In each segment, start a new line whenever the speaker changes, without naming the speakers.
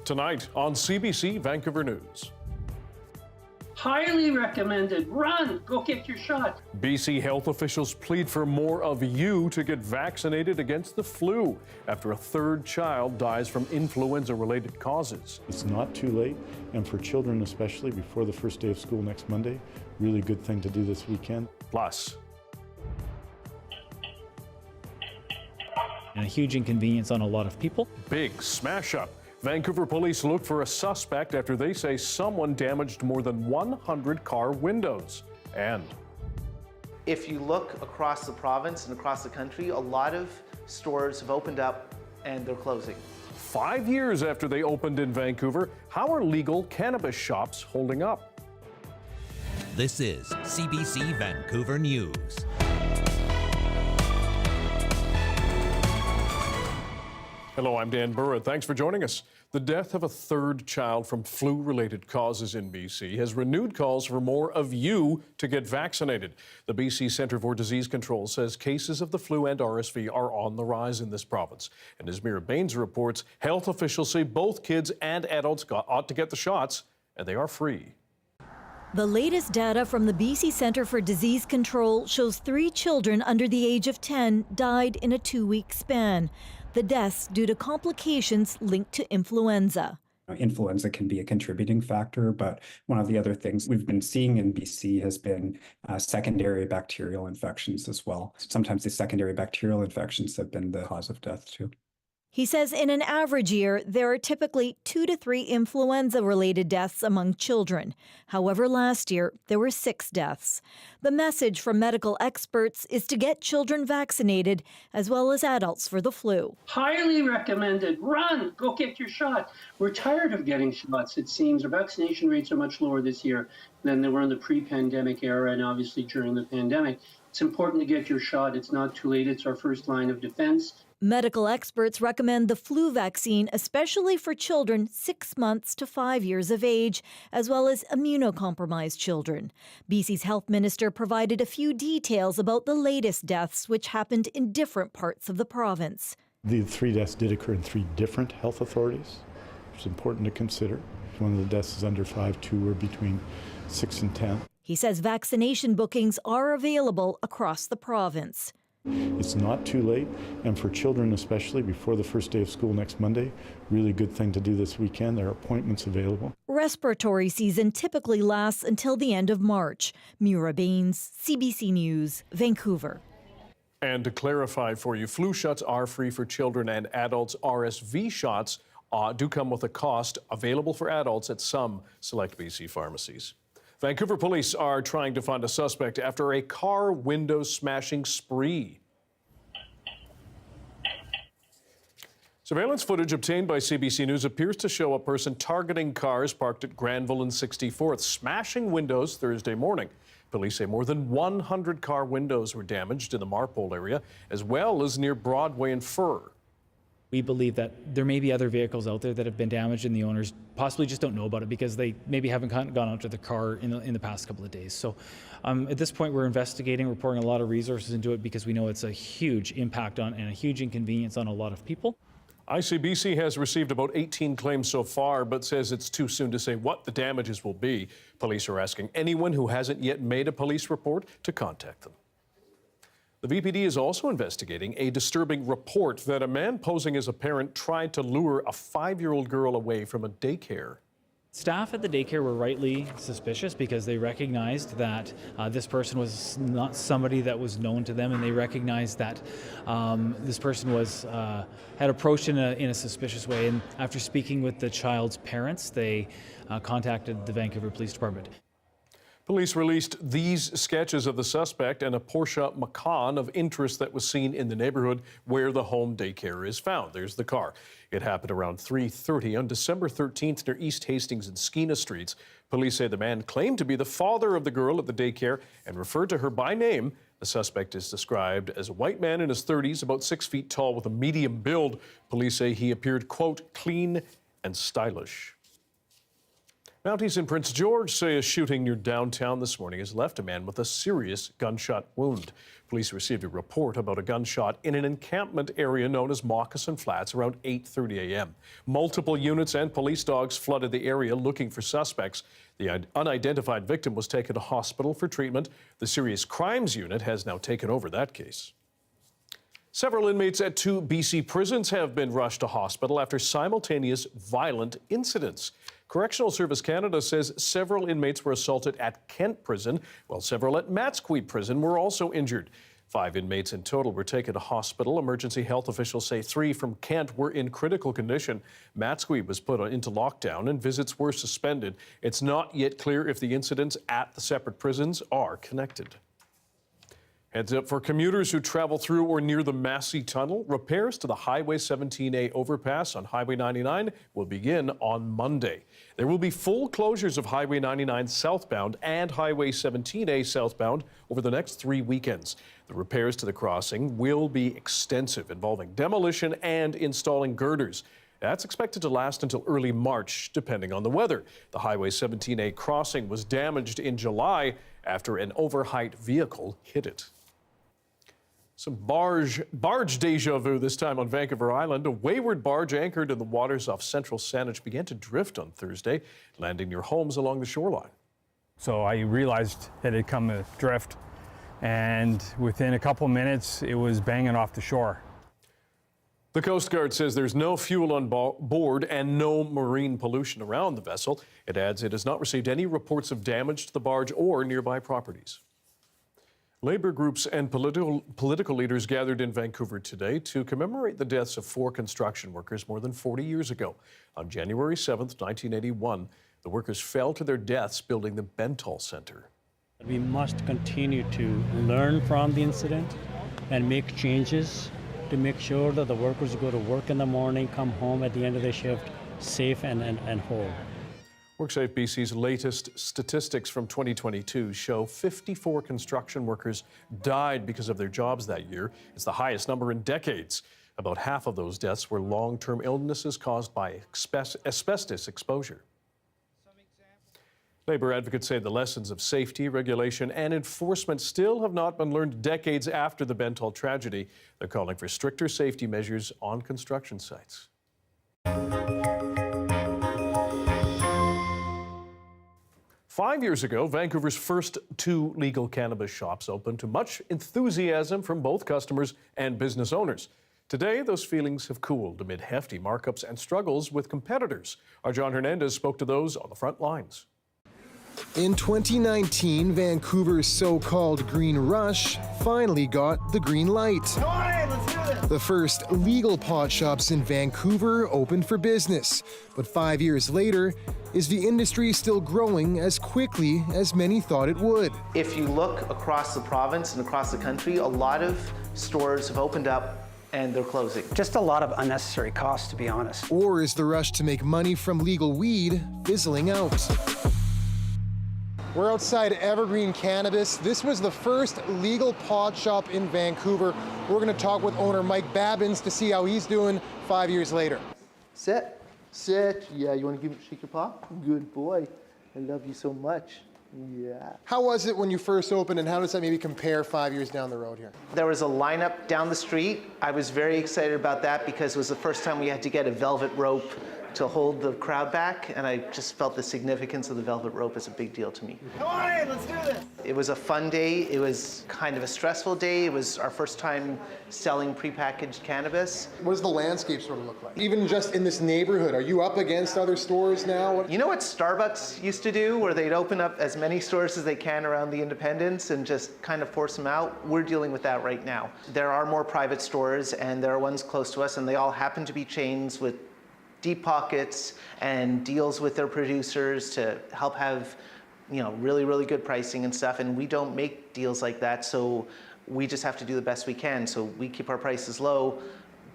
Tonight on CBC Vancouver News.
Highly recommended. Run! Go get your shot.
BC health officials plead for more of you to get vaccinated against the flu after a third child dies from influenza-related causes.
It's not too late, and for children especially, before the first day of school next Monday, really good thing to do this weekend.
Plus,
and a huge inconvenience on a lot of people.
big smash-up. Vancouver police look for a suspect after they say someone damaged more than 100 car windows. And
if you look across the province and across the country, a lot of stores have opened up and they're closing.
5 years after they opened in Vancouver, how are legal cannabis shops holding up?
This is CBC Vancouver News.
Hello, I'm Dan Burritt. Thanks for joining us. The death of a third child from flu-related causes in BC has renewed calls for more of you to get vaccinated. The BC Centre for Disease Control says cases of the flu and RSV are on the rise in this province. And as Mira Baines reports, health officials say both kids and adults ought to get the shots, and they are free.
The latest data from the BC Centre for Disease Control shows 3 children under the age of 10 died in a 2-week span. The deaths due to complications linked to influenza.
Influenza can be a contributing factor, but one of the other things we've been seeing in BC has been secondary bacterial infections as well. Sometimes the secondary bacterial infections have been the cause of death too.
He says in an average year, there are typically 2 to 3 influenza-related deaths among children. However, last year, there were 6 deaths. The message from medical experts is to get children vaccinated, as well as adults, for the flu.
Highly recommended. Run! Go get your shot. We're tired of getting shots, it seems. Our vaccination rates are much lower this year than they were in the pre-pandemic era and obviously during the pandemic. It's important to get your shot. It's not too late. It's our first line of defense.
Medical experts recommend the flu vaccine, especially for children 6 months to 5 years of age, as well as immunocompromised children. BC's health minister provided a few details about the latest deaths, which happened in different parts of the province.
The 3 deaths did occur in 3 different health authorities, which is important to consider. One of the deaths is under 5, 2 were between 6 and 10.
He says vaccination bookings are available across the province.
It's not too late, and for children especially, before the first day of school next Monday, really good thing to do this weekend. There are appointments available.
Respiratory season typically lasts until the end of March. Mira Baines, CBC News, Vancouver.
And to clarify for you, flu shots are free for children and adults. RSV shots do come with a cost, available for adults at some select BC pharmacies. Vancouver police are trying to find a suspect after a car window smashing spree. Surveillance footage obtained by CBC News appears to show a person targeting cars parked at Granville and 64th, smashing windows Thursday morning. Police say more than 100 car windows were damaged in the Marpole area, as well as near Broadway and Fur.
We believe that there may be other vehicles out there that have been damaged and the owners possibly just don't know about it because they maybe haven't gone out to the car in the past couple of days. So at this point we're investigating, we're pouring a lot of resources into it because we know it's a huge impact on and a huge inconvenience on a lot of people.
ICBC has received about 18 claims so far, but says it's too soon to say what the damages will be. Police are asking anyone who hasn't yet made a police report to contact them. The VPD is also investigating a disturbing report that a man posing as a parent tried to lure a 5-year-old girl away from a daycare.
Staff at the daycare were rightly suspicious because they recognized that this person was not somebody that was known to them, and they recognized that this person was had approached in a suspicious way. And after speaking with the child's parents, they contacted the Vancouver Police Department.
Police released these sketches of the suspect and a Porsche Macan of interest that was seen in the neighborhood where the home daycare is found. There's the car. It happened around 3:30 on December 13th near East Hastings and Skeena Streets. Police say the man claimed to be the father of the girl at the daycare and referred to her by name. The suspect is described as a white man in his 30s, about 6 feet tall with a medium build. Police say he appeared, quote, clean and stylish. Mounties in Prince George say a shooting near downtown this morning has left a man with a serious gunshot wound. Police received a report about a gunshot in an encampment area known as Moccasin Flats around 8:30 a.m. Multiple units and police dogs flooded the area looking for suspects. The unidentified victim was taken to hospital for treatment. The Serious Crimes Unit has now taken over that case. Several inmates at 2 BC prisons have been rushed to hospital after simultaneous violent incidents. Correctional Service Canada says several inmates were assaulted at Kent Prison, while several at Matsqui Prison were also injured. 5 inmates in total were taken to hospital. Emergency health officials say 3 from Kent were in critical condition. Matsqui was put into lockdown and visits were suspended. It's not yet clear if the incidents at the separate prisons are connected. Heads up for commuters who travel through or near the Massey Tunnel. Repairs to the Highway 17A overpass on Highway 99 will begin on Monday. There will be full closures of Highway 99 southbound and Highway 17A southbound over the next 3 weekends. The repairs to the crossing will be extensive, involving demolition and installing girders. That's expected to last until early March, depending on the weather. The Highway 17A crossing was damaged in July after an overheight vehicle hit it. Some barge deja vu this time on Vancouver Island. A wayward barge anchored in the waters off central Saanich began to drift on Thursday, landing near homes along the shoreline.
So I realized it had come adrift, and within a couple minutes it was banging off the shore.
The Coast Guard says there's no fuel on board and no marine pollution around the vessel. It adds it has not received any reports of damage to the barge or nearby properties. Labor groups and political leaders gathered in Vancouver today to commemorate the deaths of 4 construction workers more than 40 years ago. On January 7th, 1981, the workers fell to their deaths building the Bentall Centre.
We must continue to learn from the incident and make changes to make sure that the workers go to work in the morning, come home at the end of the shift safe and whole.
WorkSafe BC's latest statistics from 2022 show 54 construction workers died because of their jobs that year. It's the highest number in decades. About half of those deaths were long-term illnesses caused by asbestos exposure. Labor advocates say the lessons of safety, regulation, and enforcement still have not been learned decades after the Bentall tragedy. They're calling for stricter safety measures on construction sites. 5 years ago, Vancouver's first 2 legal cannabis shops opened to much enthusiasm from both customers and business owners. Today, those feelings have cooled amid hefty markups and struggles with competitors. Our John Hernandez spoke to those on the front lines.
In 2019, Vancouver's so-called Green Rush finally got the green light. The first legal pot shops in Vancouver opened for business. But 5 years later, is the industry still growing as quickly as many thought it would?
If you look across the province and across the country, a lot of stores have opened up and they're closing.
Just a lot of unnecessary costs, to be honest.
Or is the rush to make money from legal weed fizzling out? We're outside Evergreen Cannabis. This was the first legal pod shop in Vancouver. We're going to talk with owner Mike Babbins to see how he's doing 5 years later.
Sit. Yeah, you want to shake your paw? Good boy. I love you so much. Yeah.
How was it when you first opened, and how does that maybe compare 5 years down the road here?
There was a lineup down the street. I was very excited about that because it was the first time we had to get a velvet rope to hold the crowd back, and I just felt the significance of the velvet rope as a big deal to me.
Come on in, let's do this.
It was a fun day. It was kind of a stressful day. It was our first time selling prepackaged cannabis.
What does the landscape sort of look like? Even just in this neighborhood, are you up against other stores now?
You know what Starbucks used to do, where they'd open up as many stores as they can around the independents and just kind of force them out? We're dealing with that right now. There are more private stores, and there are ones close to us, and they all happen to be chains with deep pockets and deals with their producers to help have, really, really good pricing and stuff. And we don't make deals like that, so we just have to do the best we can. So we keep our prices low,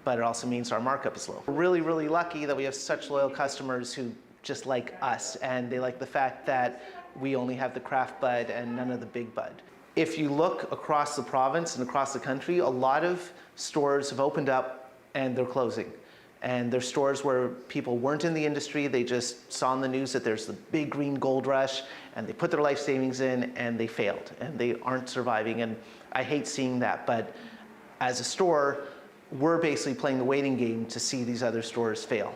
but it also means our markup is low. We're really, really lucky that we have such loyal customers who just like us, and they like the fact that we only have the craft bud and none of the big bud. If you look across the province and across the country, a lot of stores have opened up and they're closing. And there's stores where people weren't in the industry, they just saw in the news that there's the big green gold rush, and they put their life savings in and they failed, and they aren't surviving. And I hate seeing that, but as a store, we're basically playing the waiting game to see these other stores fail.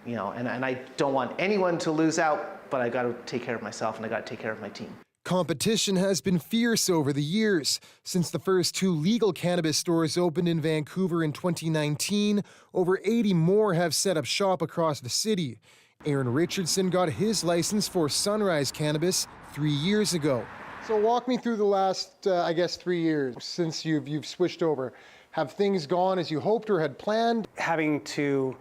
You know, and I don't want anyone to lose out, but I got to take care of myself and I got to take care of my team.
Competition has been fierce over the years. Since the first 2 legal cannabis stores opened in Vancouver in 2019, over 80 more have set up shop across the city. Aaron Richardson got his license for Sunrise Cannabis 3 years ago.
So walk me through the last, I guess, 3 years since you've switched over. Have things gone as you hoped or had planned?
Having to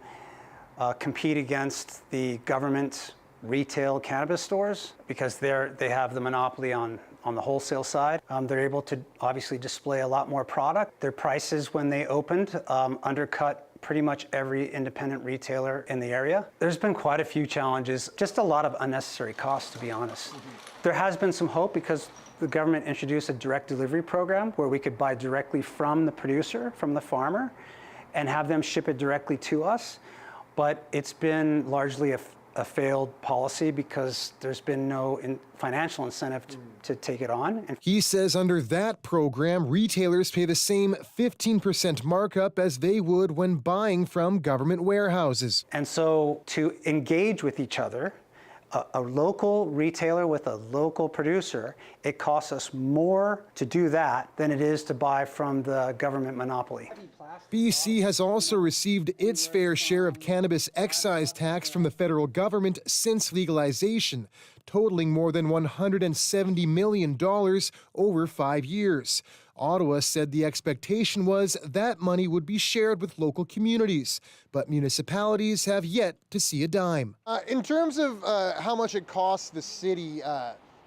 compete against the government retail cannabis stores because they have the monopoly on the wholesale side. They're able to obviously display a lot more product. Their prices when they opened undercut pretty much every independent retailer in the area. There's been quite a few challenges, just a lot of unnecessary costs, to be honest. There has been some hope because the government introduced a direct delivery program where we could buy directly from the producer, from the farmer, and have them ship it directly to us. But it's been largely a failed policy because there's been no financial incentive to take it on. And
he says under that program, retailers pay the same 15% markup as they would when buying from government warehouses.
And so to engage with each other, a local retailer with a local producer, it costs us more to do that than it is to buy from the government monopoly.
BC has also received its fair share of cannabis excise tax from the federal government since legalization, totaling more than $170 million over 5 years. Ottawa said the expectation was that money would be shared with local communities, but municipalities have yet to see a dime.
In terms of how much it costs the city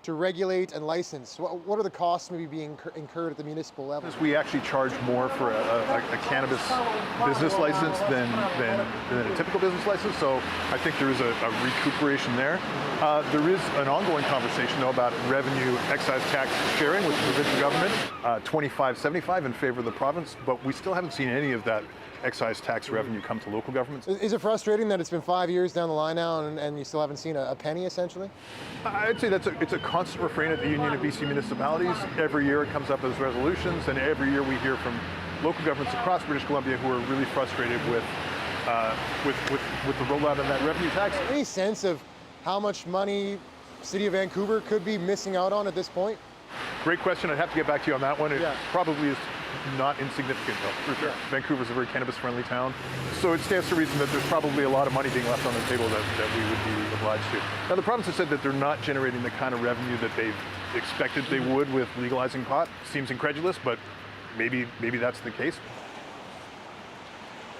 to regulate and license, what are the costs maybe being incurred at the municipal level?
We actually charge more for a cannabis business license than a typical business license, so I think there is a recuperation there. There is an ongoing conversation, though, about revenue excise tax sharing with the provincial government, 25-75 in favor of the province, but we still haven't seen any of that excise tax revenue come to local governments.
Is it frustrating that it's been 5 years down the line now and you still haven't seen a penny, essentially?
I'd say it's a constant refrain at the Union of BC Municipalities. Every year it comes up as resolutions, and every year we hear from local governments across British Columbia who are really frustrated with the rollout of that revenue tax.
Any sense of how much money City of Vancouver could be missing out on at this point?
Great question. I'd have to get back to you on that one. It probably is not insignificant, though. For sure. Vancouver's a very cannabis-friendly town, so it stands to reason that there's probably a lot of money being left on the table that we would be obliged to. Now, the province has said that they're not generating the kind of revenue that they've expected they would with legalizing pot. Seems incredulous, but maybe that's the case.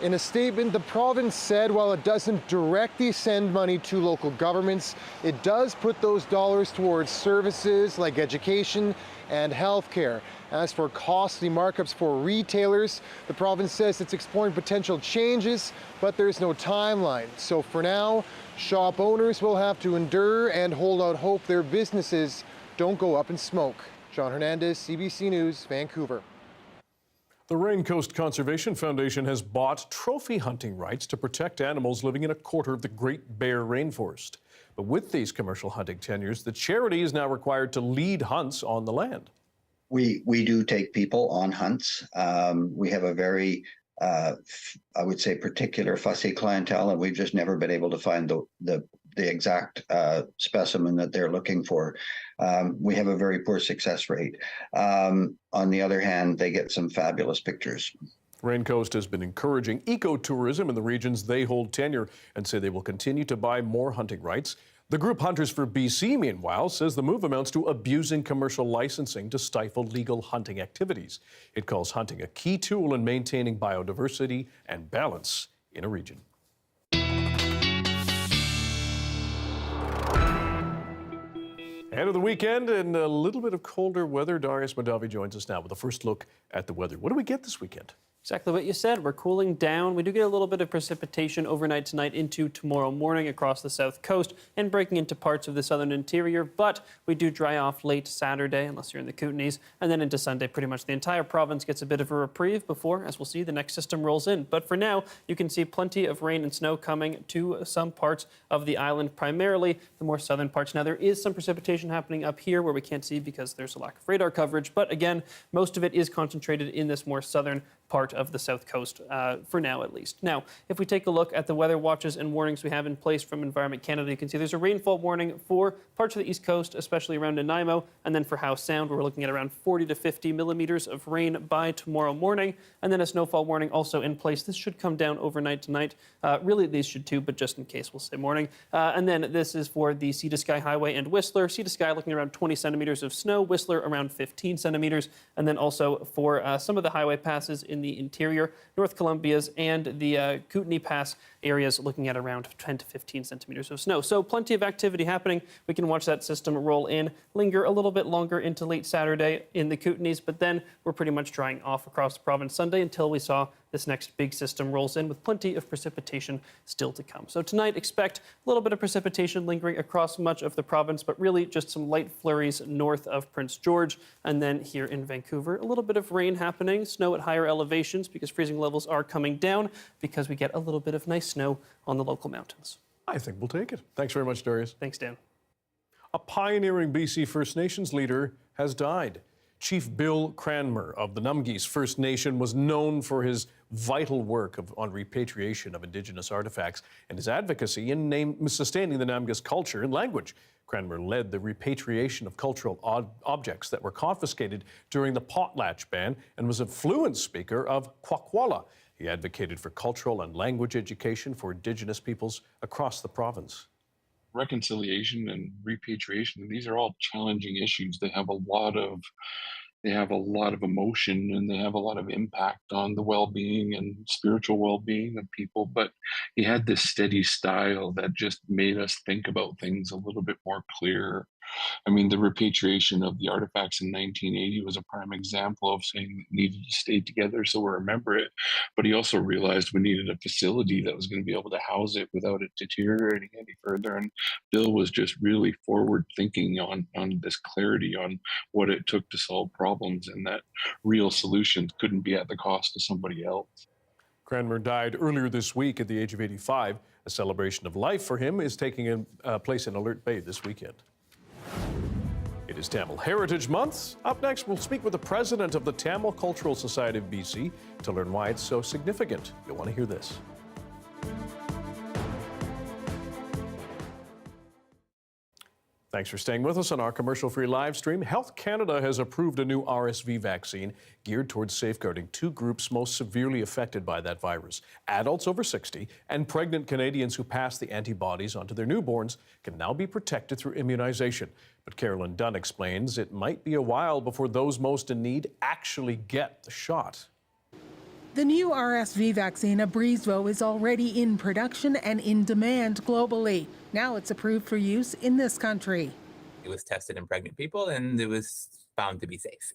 In a statement, the province said while it doesn't directly send money to local governments, it does put those dollars towards services like education and healthcare. As for costly markups for retailers, the province says it's exploring potential changes, but there's no timeline. So for now, shop owners will have to endure and hold out hope their businesses don't go up in smoke. John Hernandez, CBC News, Vancouver.
The Raincoast Conservation Foundation has bought trophy hunting rights to protect animals living in a quarter of the Great Bear Rainforest. But with these commercial hunting tenures, the charity is now required to lead hunts on the land.
We do take people on hunts. We have a very, I would say, particular fussy clientele, and we've just never been able to find the exact specimen that they're looking for. We have a very poor success rate. On the other hand, they get some fabulous pictures.
Raincoast has been encouraging ecotourism in the regions they hold tenure and say they will continue to buy more hunting rights. The group Hunters for BC, meanwhile, says the move amounts to abusing commercial licensing to stifle legal hunting activities. It calls hunting a key tool in maintaining biodiversity and balance in a region. Ahead of the weekend and a little bit of colder weather, Darius Madavi joins us now with a first look at the weather. What do we get this weekend?
Exactly what you said. We're cooling down. We do get a little bit of precipitation overnight tonight into tomorrow morning across the south coast and breaking into parts of the southern interior, but we do dry off late Saturday, unless you're in the Kootenays, and then into Sunday, pretty much the entire province gets a bit of a reprieve before, as we'll see, the next system rolls in. But for now, you can see plenty of rain and snow coming to some parts of the island, primarily the more southern parts. Now, there is some precipitation happening up here where we can't see because there's a lack of radar coverage, but again, most of it is concentrated in this more southern part of the south coast, for now at least. Now, if we take a look at the weather watches and warnings we have in place from Environment Canada, you can see there's a rainfall warning for parts of the east coast, especially around Nanaimo, and then for Howe Sound, we're looking at around 40 to 50 millimeters of rain by tomorrow morning, and then a snowfall warning also in place. This should come down overnight tonight. Really, these should too, but just in case, we'll say morning. And then this is for the Sea to Sky Highway and Whistler. Sea to Sky looking around 20 centimeters of snow, Whistler around 15 centimeters, and then also for some of the highway passes in the interior, North Columbia's and the Kootenay Pass areas looking at around 10 to 15 centimeters of snow. So plenty of activity happening. We can watch that system roll in, linger a little bit longer into late Saturday in the Kootenays, but then we're pretty much drying off across the province Sunday until we saw this next big system rolls in with plenty of precipitation still to come. So tonight, expect a little bit of precipitation lingering across much of the province, but really just some light flurries north of Prince George. And then here in Vancouver, a little bit of rain happening, snow at higher elevations because freezing levels are coming down because we get a little bit of nice snow on the local mountains.
I think we'll take it. Thanks very much, Darius.
Thanks, Dan.
A pioneering BC First Nations leader has died. Chief Bill Cranmer of the Numgees First Nation was known for his vital work on repatriation of Indigenous artifacts and his advocacy in sustaining the Namgas culture and language. Cranmer led the repatriation of cultural objects that were confiscated during the potlatch ban and was a fluent speaker of Kwakwala. He advocated for cultural and language education for Indigenous peoples across the province.
Reconciliation and repatriation, these are all challenging issues. They have a lot of emotion and they have a lot of impact on the well-being and spiritual well-being of people. But he had this steady style that just made us think about things a little bit more clear. I mean, the repatriation of the artifacts in 1980 was a prime example of saying it needed to stay together so we remember it. But he also realized we needed a facility that was going to be able to house it without it deteriorating any further. And Bill was just really forward thinking on this clarity on what it took to solve problems and that real solutions couldn't be at the cost of somebody else.
Cranmer died earlier this week at the age of 85. A celebration of life for him is taking place in Alert Bay this weekend. It is Tamil Heritage Month. Up next, we'll speak with the president of the Tamil Cultural Society of BC to learn why it's so significant. You'll want to hear this. Thanks for staying with us on our commercial-free live stream. Health Canada has approved a new RSV vaccine geared towards safeguarding two groups most severely affected by that virus. Adults over 60 and pregnant Canadians who pass the antibodies onto their newborns can now be protected through immunization. But Carolyn Dunn explains it might be a while before those most in need actually get the shot.
The new RSV vaccine, Abrezvo, is already in production and in demand globally. Now it's approved for use in this country.
It was tested in pregnant people and it was found to be safe.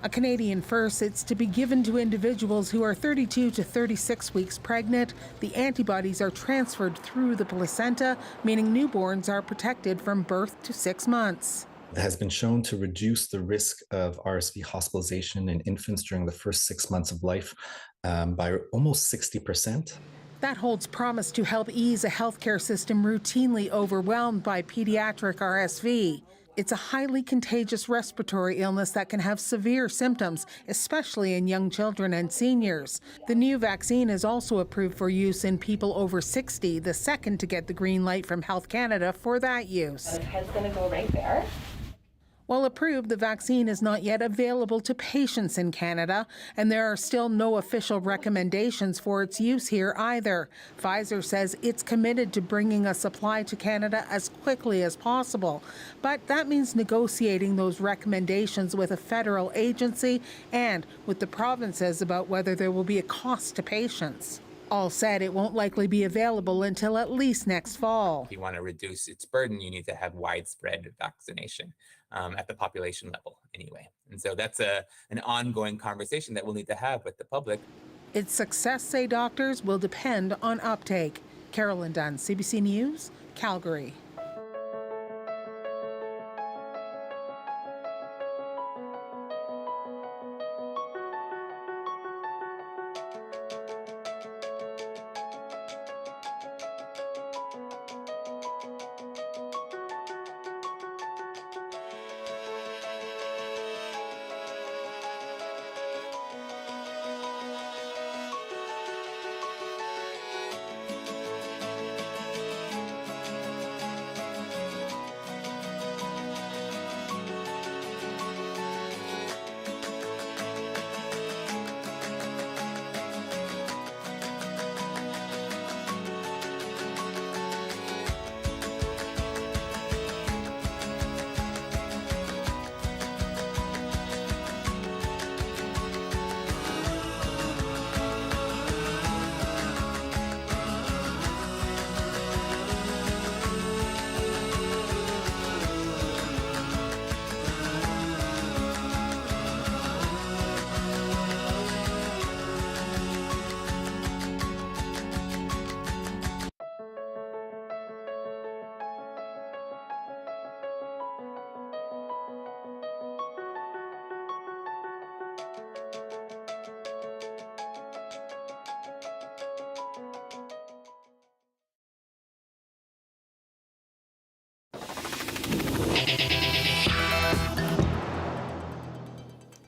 A Canadian first, it's to be given to individuals who are 32 to 36 weeks pregnant. The antibodies are transferred through the placenta, meaning newborns are protected from birth to 6 months.
It has been shown to reduce the risk of RSV hospitalization in infants during the first 6 months of life by almost 60%.
That holds promise to help ease a healthcare system routinely overwhelmed by pediatric RSV. It's a highly contagious respiratory illness that can have severe symptoms, especially in young children and seniors. The new vaccine is also approved for use in people over 60, the second to get the green light from Health Canada for that use.
The head's going to go right there.
While approved, the vaccine is not yet available to patients in Canada, and there are still no official recommendations for its use here either. Pfizer says it's committed to bringing a supply to Canada as quickly as possible, but that means negotiating those recommendations with a federal agency and with the provinces about whether there will be a cost to patients. All said, it won't likely be available until at least next fall.
If you want to reduce its burden, you need to have widespread vaccination at the population level anyway. And so that's an ongoing conversation that we'll need to have with the public.
Its success, say doctors, will depend on uptake. Carolyn Dunn, CBC News, Calgary.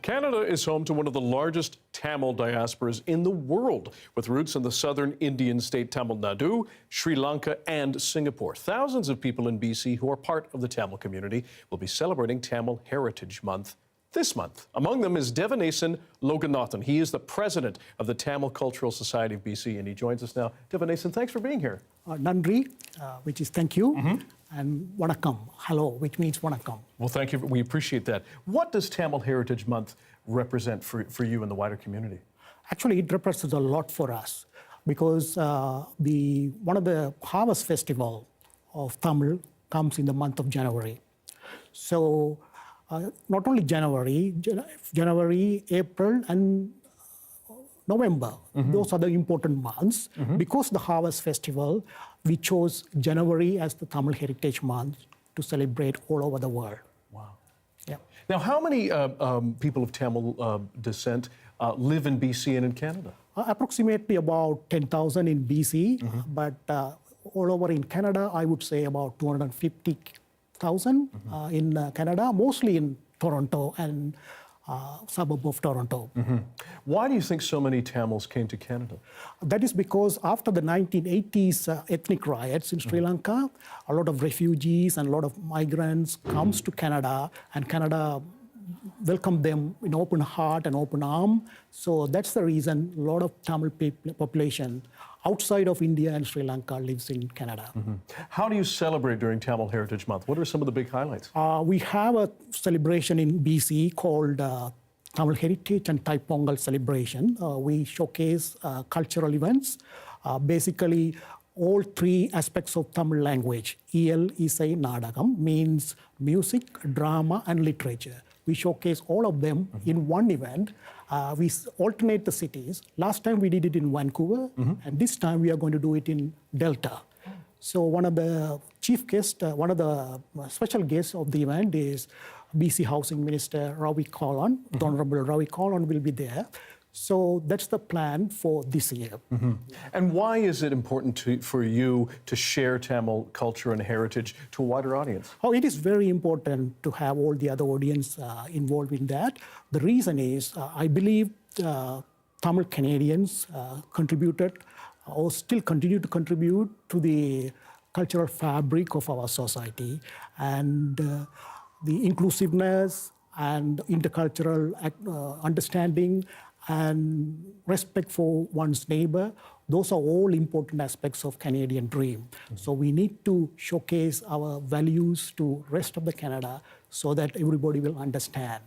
Canada is home to one of the largest Tamil diasporas in the world, with roots in the southern Indian state Tamil Nadu, Sri Lanka, and Singapore. Thousands of people in BC who are part of the Tamil community will be celebrating Tamil Heritage Month this month. Among them is Devanasan Loganathan. He is the president of the Tamil Cultural Society of BC, and he joins us now. Devanasan, thanks for being here.
Nandri, which is thank you, and Vanakkam, hello, which means Vanakkam.
Well, thank you. We appreciate that. What does Tamil Heritage Month represent for you and the wider community?
Actually, it represents a lot for us because one of the harvest festival of Tamil comes in the month of January. So not only January, April, and November. Those are the important months. Because the harvest festival, we chose January as the Tamil Heritage Month to celebrate all over the world.
Wow.
Yeah.
Now, how many people of Tamil descent live in BC and in Canada?
Approximately about 10,000 in BC, but all over in Canada, I would say about 250,000 in Canada, mostly in Toronto and suburb of Toronto.
Why do you think so many Tamils came to Canada?
That is because after the 1980s ethnic riots in Sri Lanka, a lot of refugees and a lot of migrants comes to Canada, and Canada welcomed them in open heart and open arm. So that's the reason a lot of Tamil population outside of India and Sri Lanka lives in Canada.
How do you celebrate during Tamil Heritage Month? What are some of the big highlights?
We have a celebration in BC called Tamil Heritage and Thai Pongal celebration. We showcase cultural events. Basically, all three aspects of Tamil language, EL, Isai, Nadagam, means music, drama, and literature. We showcase all of them in one event. We alternate the cities. Last time we did it in Vancouver, and this time we are going to do it in Delta. So one of the chief guests, one of the special guests of the event is BC Housing Minister Ravi Kahlon. The Honorable Ravi Kahlon will be there. So that's the plan for this year.
And why is it important for you to share Tamil culture and heritage to a wider audience?
Oh, it is very important to have all the other audience involved in that. The reason is, I believe Tamil Canadians contributed or still continue to contribute to the cultural fabric of our society, and the inclusiveness and intercultural understanding and respect for one's neighbor, those are all important aspects of Canadian dream. So we need to showcase our values to rest of the Canada so that everybody will understand.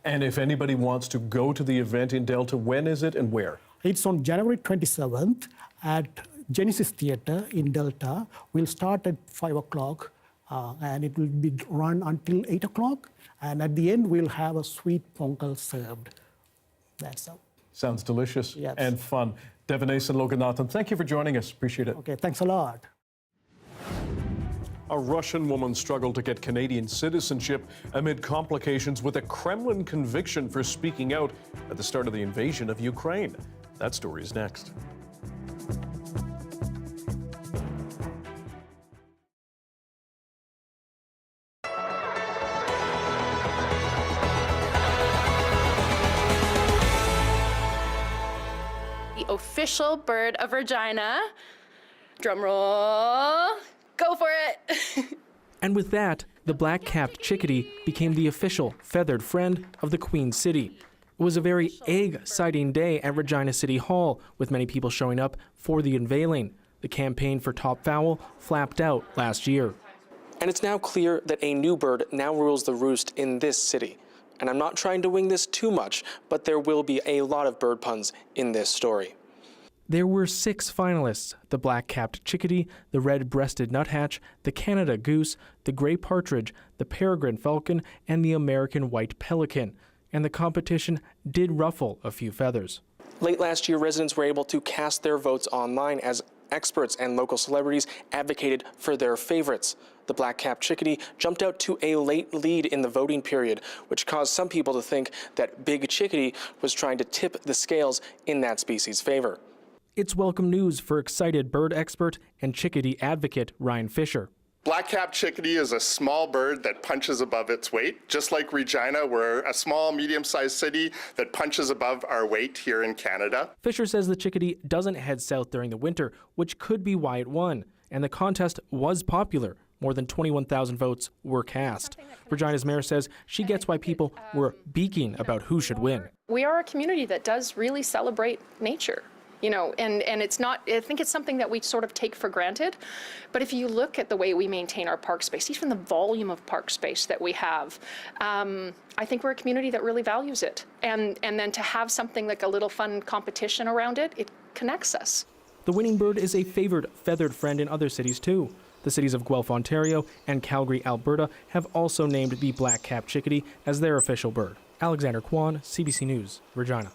And if anybody wants to go to the event in Delta, when is it and where?
It's on January 27th at Genesis Theatre in Delta. We'll start at 5 o'clock and it will be run until 8 o'clock. And at the end, we'll have a sweet pongal served. That's all.
Sounds delicious
Yes.
and fun. Devanesh and Loganathan, thank you for joining us. Appreciate it.
Okay, thanks a lot.
A Russian woman struggled to get Canadian citizenship amid complications with a Kremlin conviction for speaking out at the start of the invasion of Ukraine. That story is next.
The official bird of Regina. Drum roll. Go for it.
And with that, the black-capped chickadee became the official feathered friend of the Queen City. It was a very egg-sighting day at Regina City Hall, with many people showing up for the unveiling. The campaign for top fowl flapped out last year. And it's now clear that a new bird now rules the roost in this city. And I'm not trying to wing this too much, but there will be a lot of bird puns in this story. There were 6 finalists: the black-capped chickadee, the red-breasted nuthatch, the Canada goose, the gray partridge, the peregrine falcon, and the American white pelican. And the competition did ruffle a few feathers. Late last year, residents were able to cast their votes online as experts and local celebrities advocated for their favorites. The black-capped chickadee jumped out to a late lead in the voting period, which caused some people to think that Big Chickadee was trying to tip the scales in that species' favor. It's welcome news for excited bird expert and chickadee advocate Ryan Fisher.
Black-capped chickadee is a small bird that punches above its weight. Just like Regina, we're a small, medium-sized city that punches above our weight here in Canada.
Fisher says the chickadee doesn't head south during the winter, which could be why it won. And the contest was popular. More than 21,000 votes were cast. Regina's mayor says she gets why people were beaking about who should win.
We are a community that does really celebrate nature. You know, and it's not, I think it's something that we sort of take for granted. But if you look at the way we maintain our park space, even the volume of park space that we have, I think we're a community that really values it. And then to have something like a little fun competition around it, it connects us.
The winning bird is a favored feathered friend in other cities too. The cities of Guelph, Ontario and Calgary, Alberta have also named the black-capped chickadee as their official bird. Alexander Kwan, CBC News, Regina.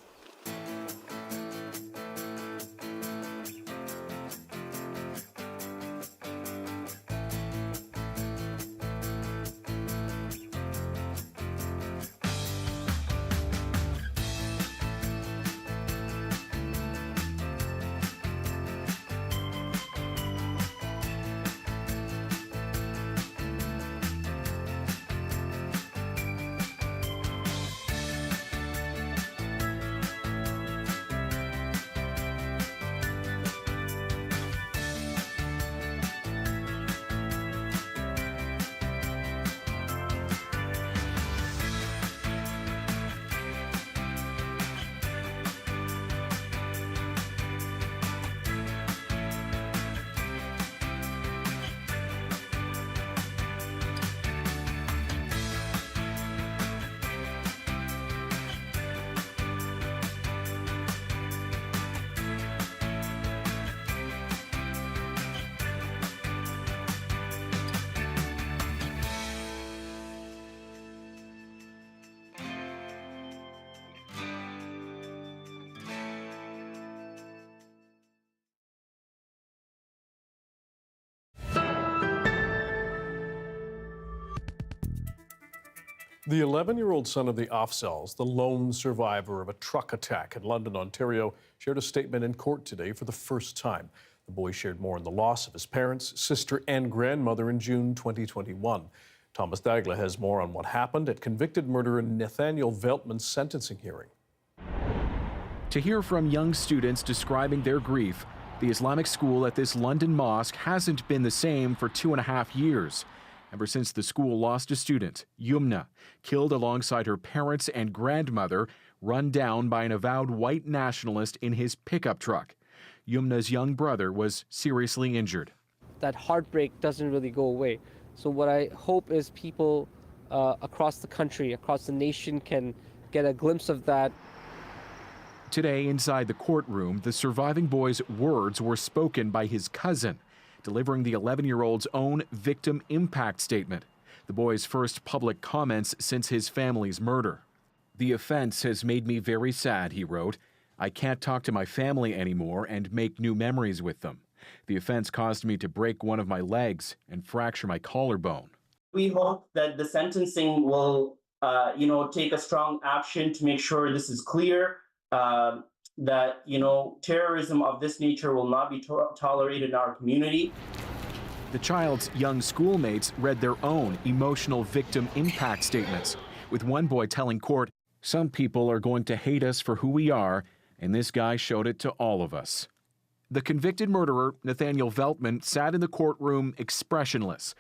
The 11-year-old son of the Offsells, the lone survivor of a truck attack in London, Ontario, shared a statement in court today for the first time. The boy shared more on the loss of his parents, sister, and grandmother in June 2021. Thomas Dagla has more on what happened at convicted murderer Nathaniel Veltman's sentencing hearing.
To hear from young students describing their grief, the Islamic school at this London mosque hasn't been the same for 2.5 years. Ever since the school lost a student, Yumna, killed alongside her parents and grandmother, run down by an avowed white nationalist in his pickup truck. Yumna's young brother was seriously injured.
That heartbreak doesn't really go away. So what I hope is people across the country, across the nation can get a glimpse of that.
Today, inside the courtroom, the surviving boy's words were spoken by his cousin, delivering the 11-year-old's own victim impact statement, the boy's first public comments since his family's murder. "The offense has made me very sad," he wrote. I can't talk to my family anymore and make new memories with them. The offense caused me to break one of my legs and fracture my collarbone.
We hope that the sentencing will, take a strong action to make sure this is clear, that, terrorism of this nature will not be tolerated in our community.
The child's young schoolmates read their own emotional victim impact statements, with one boy telling court, "Some people are going to hate us for who we are, and this guy showed it to all of us." The convicted murderer, Nathaniel Veltman, sat in the courtroom expressionless.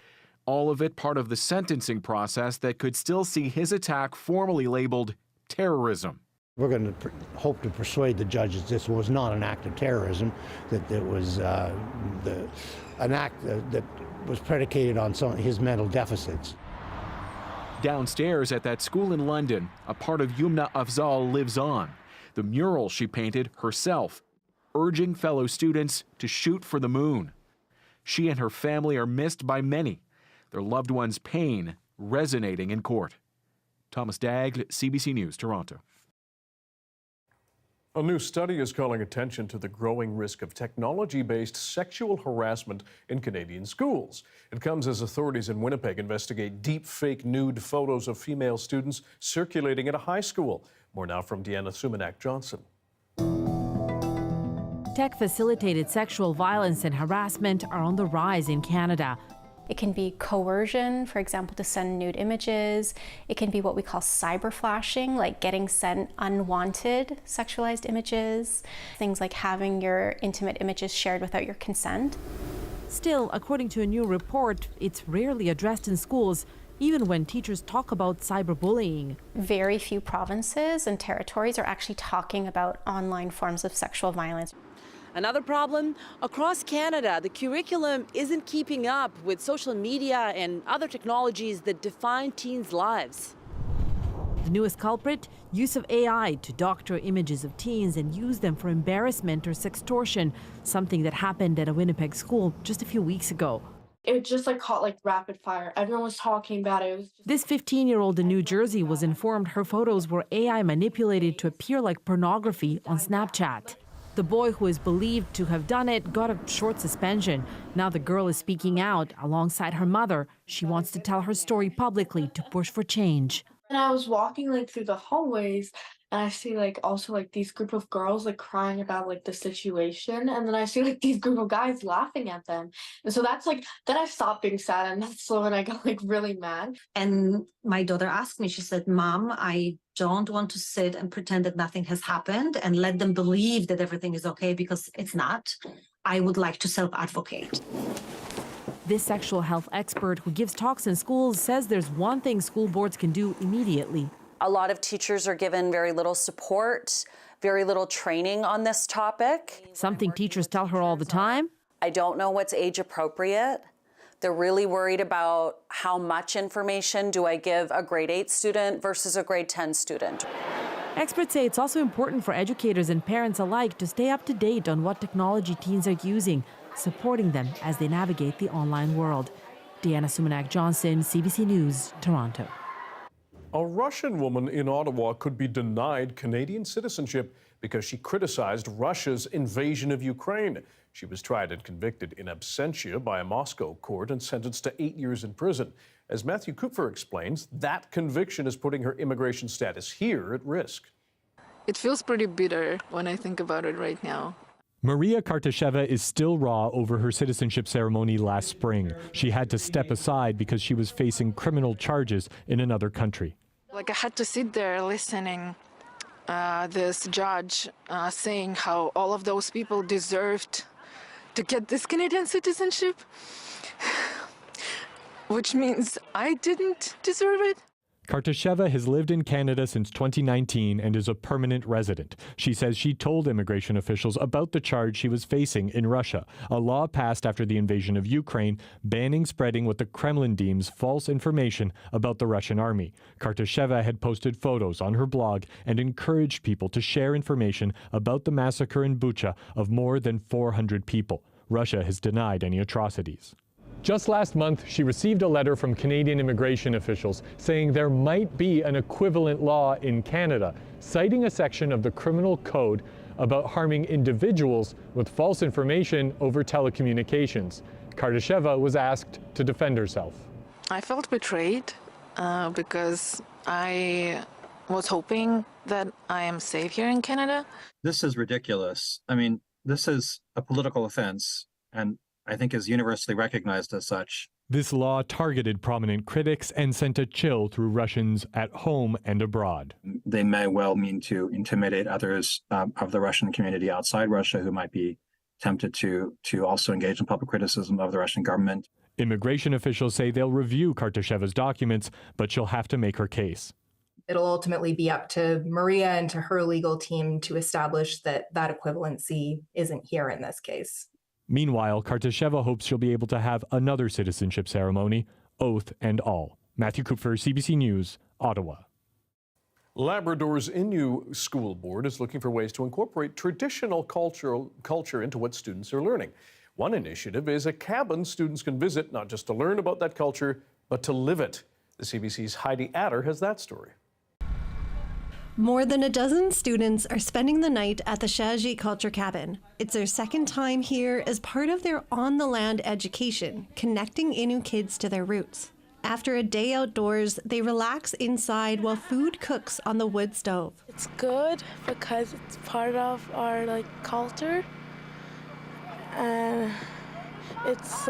All of it part of the sentencing process that could still see his attack formally labeled terrorism.
We're going to hope to persuade the judges this was not an act of terrorism, that it was an act that was predicated on his mental deficits.
Downstairs at that school in London, a part of Yumna Afzal lives on. The mural she painted herself, urging fellow students to shoot for the moon. She and her family are missed by many, their loved ones' pain resonating in court. Thomas Daigle, CBC News, Toronto.
A new study is calling attention to the growing risk of technology-based sexual harassment in Canadian schools. It comes as authorities in Winnipeg investigate deep fake nude photos of female students circulating at a high school. More now from Deanna Sumanak-Johnson.
Tech-facilitated sexual violence and harassment are on the rise in Canada.
It can be coercion, for example, to send nude images. It can be what we call cyber flashing, like getting sent unwanted sexualized images. Things like having your intimate images shared without your consent.
Still, according to a new report, it's rarely addressed in schools, even when teachers talk about cyberbullying.
Very few provinces and territories are actually talking about online forms of sexual violence.
Another problem, across Canada, the curriculum isn't keeping up with social media and other technologies that define teens' lives.
The newest culprit, use of AI to doctor images of teens and use them for embarrassment or sextortion, something that happened at a Winnipeg school just a few weeks ago.
It just caught like rapid fire. Everyone was talking about it.
This 15-year-old in New Jersey was informed her photos were AI manipulated to appear like pornography on Snapchat. The boy who is believed to have done it got a short suspension. Now the girl is speaking out alongside her mother. She wants to tell her story publicly to push for change.
And I was walking through the hallways, and I see also these group of girls crying about the situation, and then I see these group of guys laughing at them. And so that's then I stopped being sad, and that's when I got really mad.
And my daughter asked me, she said, "Mom, I don't want to sit and pretend that nothing has happened and let them believe that everything is okay, because it's not. I would like to self-advocate."
This sexual health expert who gives talks in schools says there's one thing school boards can do immediately.
A lot of teachers are given very little support, very little training on this topic.
Something teachers tell her all the time.
I don't know what's age appropriate. They're really worried about how much information do I give a grade 8 student versus a grade 10 student.
Experts say it's also important for educators and parents alike to stay up to date on what technology teens are using, supporting them as they navigate the online world. Deanna Sumanak-Johnson, CBC News, Toronto.
A Russian woman in Ottawa could be denied Canadian citizenship because she criticized Russia's invasion of Ukraine. She was tried and convicted in absentia by a Moscow court and sentenced to 8 years in prison. As Matthew Kupfer explains, that conviction is putting her immigration status here at risk.
It feels pretty bitter when I think about it right now.
Maria Kartasheva is still raw over her citizenship ceremony last spring. She had to step aside because she was facing criminal charges in another country.
I had to sit there listening this judge saying how all of those people deserved to get this Canadian citizenship, which means I didn't deserve it.
Kartasheva has lived in Canada since 2019 and is a permanent resident. She says she told immigration officials about the charge she was facing in Russia, a law passed after the invasion of Ukraine, banning spreading what the Kremlin deems false information about the Russian army. Kartasheva had posted photos on her blog and encouraged people to share information about the massacre in Bucha of more than 400 people. Russia has denied any atrocities. Just last month, she received a letter from Canadian immigration officials saying there might be an equivalent law in Canada, citing a section of the Criminal Code about harming individuals with false information over telecommunications. Kardasheva was asked to defend herself.
I felt betrayed because I was hoping that I am safe here in Canada.
This is ridiculous. I mean, this is a political offense, and I think is universally recognized as such.
This law targeted prominent critics and sent a chill through Russians at home and abroad.
They may well mean to intimidate others of the Russian community outside Russia who might be tempted to also engage in public criticism of the Russian government.
Immigration officials say they'll review Kartasheva's documents, but she'll have to make her case.
It'll ultimately be up to Maria and to her legal team to establish that that equivalency isn't here in this case.
Meanwhile, Kartasheva hopes she'll be able to have another citizenship ceremony, oath and all. Matthew Kupfer, CBC News, Ottawa.
Labrador's Innu School Board is looking for ways to incorporate traditional culture into what students are learning. One initiative is a cabin students can visit, not just to learn about that culture, but to live it. The CBC's Heidi Adder has that story.
More than a dozen students are spending the night at the Shaji Culture Cabin. It's their second time here as part of their on-the-land education, connecting Innu kids to their roots. After a day outdoors, they relax inside while food cooks on the wood stove.
It's good because it's part of our culture, and it's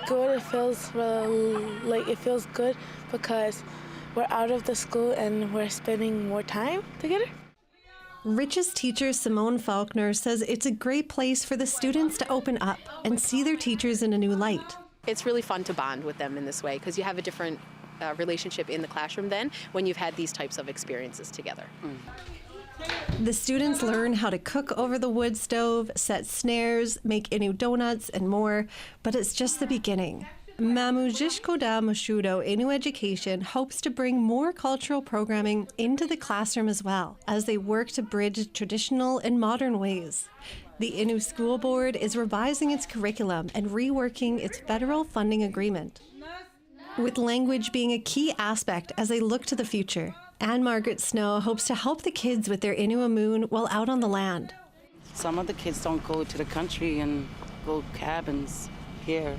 good. It feels it feels good because we're out of the school and we're spending more time together.
Rich's teacher, Simone Faulkner, says it's a great place for the students to open up and see their teachers in a new light.
It's really fun to bond with them in this way because you have a different relationship in the classroom then when you've had these types of experiences together.
The students learn how to cook over the wood stove, set snares, make Innu donuts, and more, but it's just the beginning. Mamujishkoda Mashudo Innu Education hopes to bring more cultural programming into the classroom as well, as they work to bridge traditional and modern ways. The Innu School Board is revising its curriculum and reworking its federal funding agreement, with language being a key aspect as they look to the future. Anne Margaret Snow hopes to help the kids with their Innu Amun while out on the land.
Some of the kids don't go to the country and build cabins here.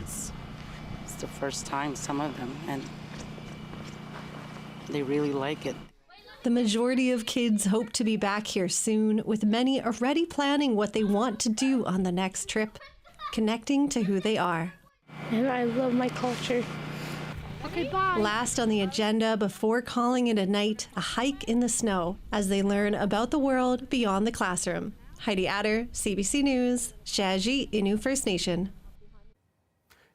It's the first time, some of them, and they really like it.
The majority of kids hope to be back here soon, with many already planning what they want to do on the next trip, connecting to who they are.
And I love my culture.
Okay, bye. Last on the agenda before calling it a night, a hike in the snow as they learn about the world beyond the classroom. Heidi Adder, CBC News, Shaji Innu First Nation.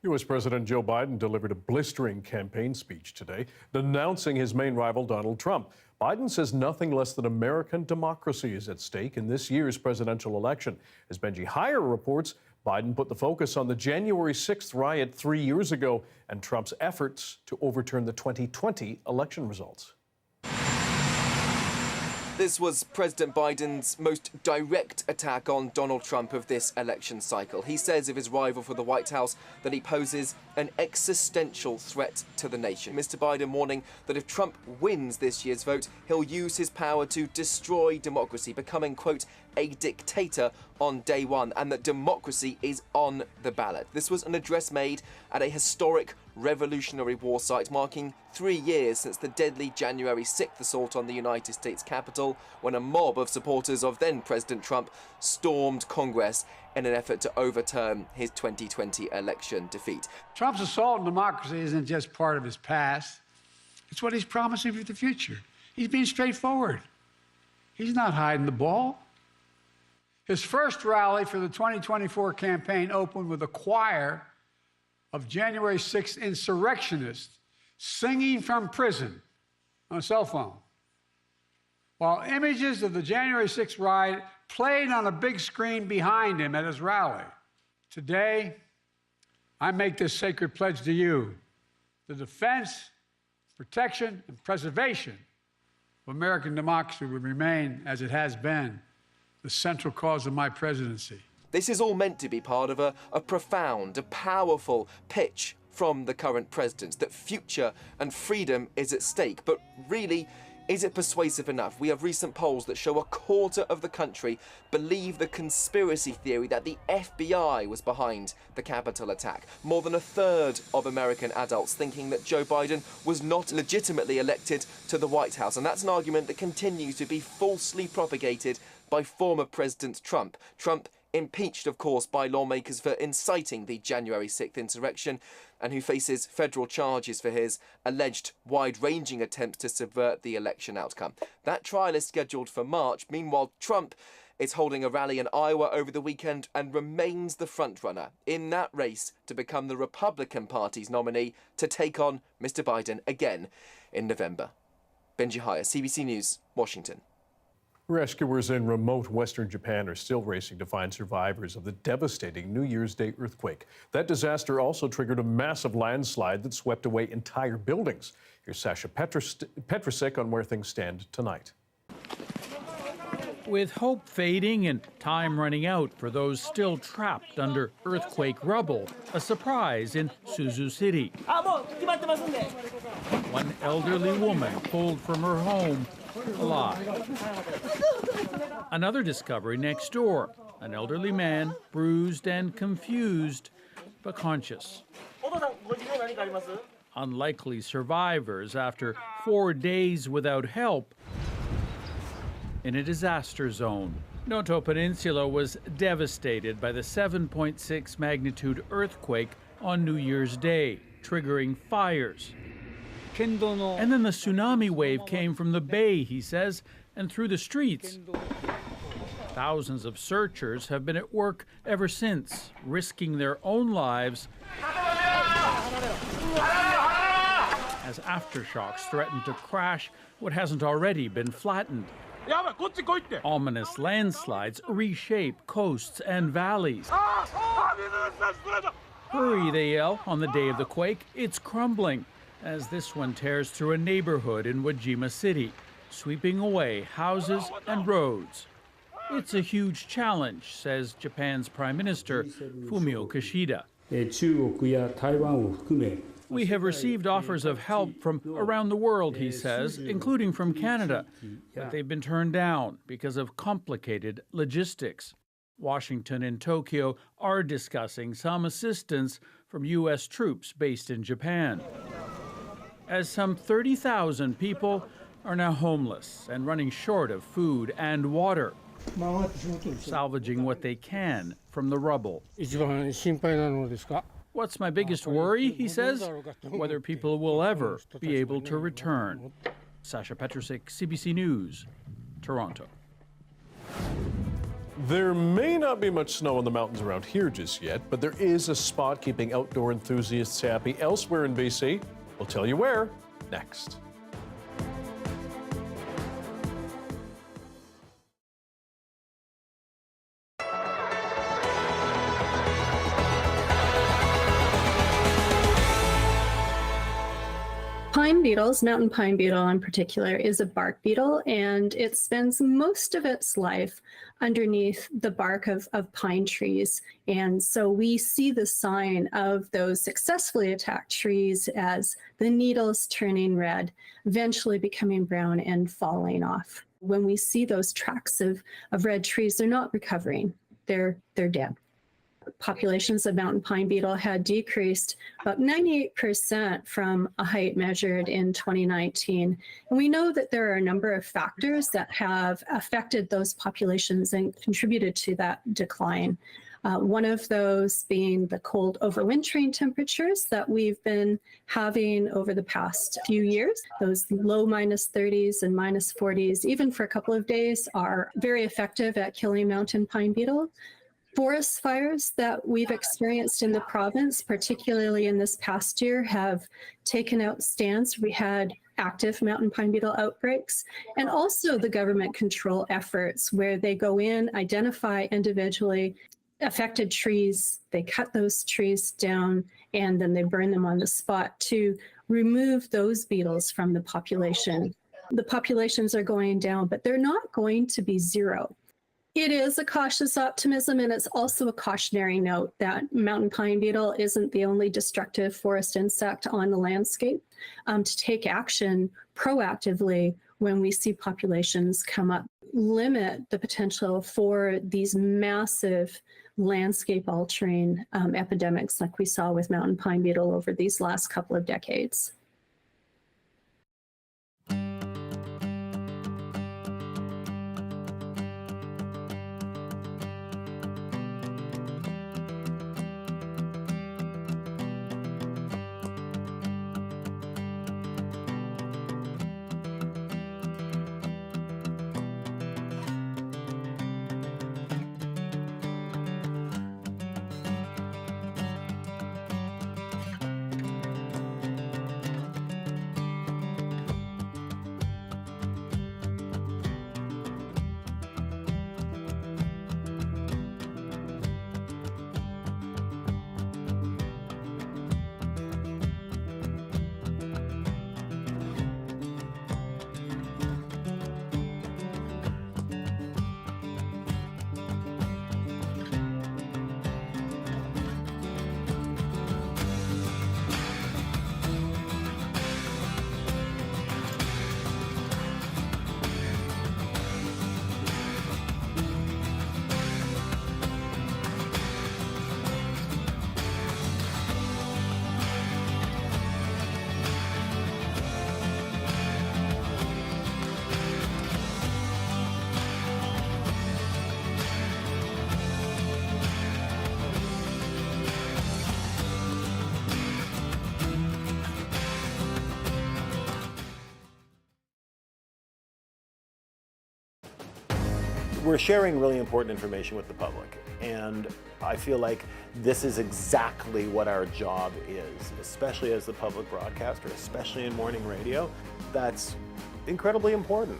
U.S. President Joe Biden delivered a blistering campaign speech today, denouncing his main rival, Donald Trump. Biden says nothing less than American democracy is at stake in this year's presidential election. As Benji Heyer reports, Biden put the focus on the January 6th riot 3 years ago and Trump's efforts to overturn the 2020 election results.
This was President Biden's most direct attack on Donald Trump of this election cycle. He says of his rival for the White House that he poses an existential threat to the nation. Mr. Biden warning that if Trump wins this year's vote, he'll use his power to destroy democracy, becoming, quote, a dictator on day one, and that democracy is on the ballot. This was an address made at a historic Revolutionary War site, marking 3 years since the deadly January 6th assault on the United States Capitol, when a mob of supporters of then President Trump stormed Congress in an effort to overturn his 2020 election defeat.
Trump's assault on democracy isn't just part of his past. It's what he's promising for the future. He's being straightforward. He's not hiding the ball. His first rally for the 2024 campaign opened with a choir of January 6th insurrectionists singing from prison on a cell phone, while images of the January 6th riot played on a big screen behind him at his rally. Today, I make this sacred pledge to you: the defense, protection, and preservation of American democracy will remain, as it has been, the central cause of my presidency.
This is all meant to be part of a profound, a powerful pitch from the current president, that future and freedom is at stake. But really, Is it persuasive enough? We have recent polls that show a quarter of the country believe the conspiracy theory that the FBI was behind the Capitol attack. More than a third of American adults thinking that Joe Biden was not legitimately elected to the White House. And that's an argument that continues to be falsely propagated by former President Trump. Trump impeached, of course, by lawmakers for inciting the January 6th insurrection, and who faces federal charges for his alleged wide-ranging attempts to subvert the election outcome. That trial is scheduled for March. Meanwhile, Trump is holding a rally in Iowa over the weekend and remains the frontrunner in that race to become the Republican Party's nominee to take on Mr. Biden again in November. Benji Haya, CBC News, Washington.
Rescuers in remote western Japan are still racing to find survivors of the devastating New Year's Day earthquake. That disaster also triggered a massive landslide that swept away entire buildings. Here's Sasha Petrusek on where things stand tonight.
With hope fading and time running out for those still trapped under earthquake rubble, a surprise in Suzu City. One elderly woman pulled from her home alive. Another discovery next door, an elderly man, bruised and confused, but conscious. Unlikely survivors after 4 days without help in a disaster zone. Noto Peninsula was devastated by the 7.6 magnitude earthquake on New Year's Day, triggering fires. And then the tsunami wave came from the bay, he says, and through the streets. Thousands of searchers have been at work ever since, risking their own lives as aftershocks threaten to crash what hasn't already been flattened. Ominous landslides reshape coasts and valleys. Hurry, they yell on the day of the quake. It's crumbling, as this one tears through a neighborhood in Wajima City, sweeping away houses and roads. It's a huge challenge, says Japan's Prime Minister Fumio Kishida. We have received offers of help from around the world, he says, including from Canada, but they've been turned down because of complicated logistics. Washington and Tokyo are discussing some assistance from U.S. troops based in Japan, as some 30,000 people are now homeless and running short of food and water, salvaging what they can from the rubble. What's my biggest worry, he says, whether people will ever be able to return. Sasha Petrusek, CBC News, Toronto.
There may not be much snow in the mountains around here just yet, but there is a spot keeping outdoor enthusiasts happy elsewhere in BC. We'll tell you where next.
Pine beetles, mountain pine beetle in particular, is a bark beetle, and it spends most of its life underneath the bark of pine trees. And so we see the sign of those successfully attacked trees as the needles turning red, eventually becoming brown and falling off. When we see those tracks of red trees, they're not recovering, they're dead. Populations of mountain pine beetle had decreased about 98% from a height measured in 2019. And we know that there are a number of factors that have affected those populations and contributed to that decline. One of those being the cold overwintering temperatures that we've been having over the past few years. Those low -30s and -40s, even for a couple of days, are very effective at killing mountain pine beetle. Forest fires that we've experienced in the province, particularly in this past year, have taken out stands. We had active mountain pine beetle outbreaks, and also the government control efforts where they go in, identify individually affected trees, they cut those trees down, and then they burn them on the spot to remove those beetles from the population. The populations are going down, but they're not going to be zero. It is a cautious optimism, and it's also a cautionary note that mountain pine beetle isn't the only destructive forest insect on the landscape. To take action proactively, when we see populations come up, limit the potential for these massive landscape altering epidemics like we saw with mountain pine beetle over these last couple of decades.
We're sharing really important information with the public, and I feel like this is exactly what our job is, especially as the public broadcaster, especially in morning radio. That's incredibly important.